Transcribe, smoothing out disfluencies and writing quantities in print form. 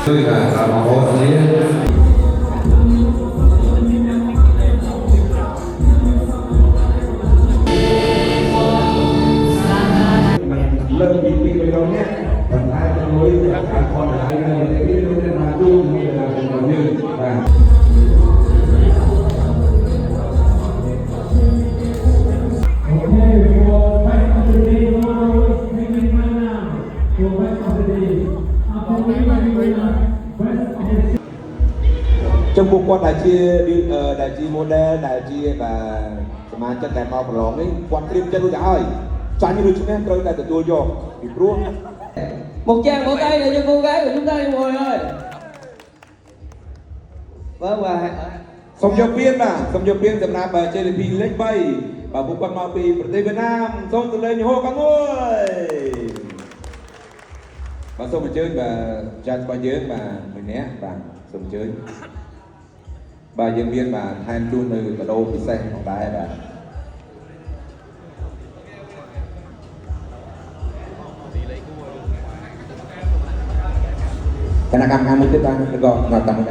Lớp bị cái đó nhé, còn ai trong lối cả con lại là cái lối là chung như là còn như và trong cuộc quan đại chi model đại chi và mà chân đại màu lỏng ấy quan tim chân đôi hỏi trái như chúng em tôi tại tôi cho bị luôn một tràng vỗ tay để cho cô gái của chúng ta đi ngồi ơi. Vâng và sông cho biên tầm nam bà chơi phi lên bay và bộ quan màu phi Việt Nam sông từ lên hô các ngôi và sông mà chơi và chan bao nhiêu mà mình né và sông chơi bà dân viên mà than luôn từ cả đô bị xeของđài và karena kamu itu kan juga nggak tahu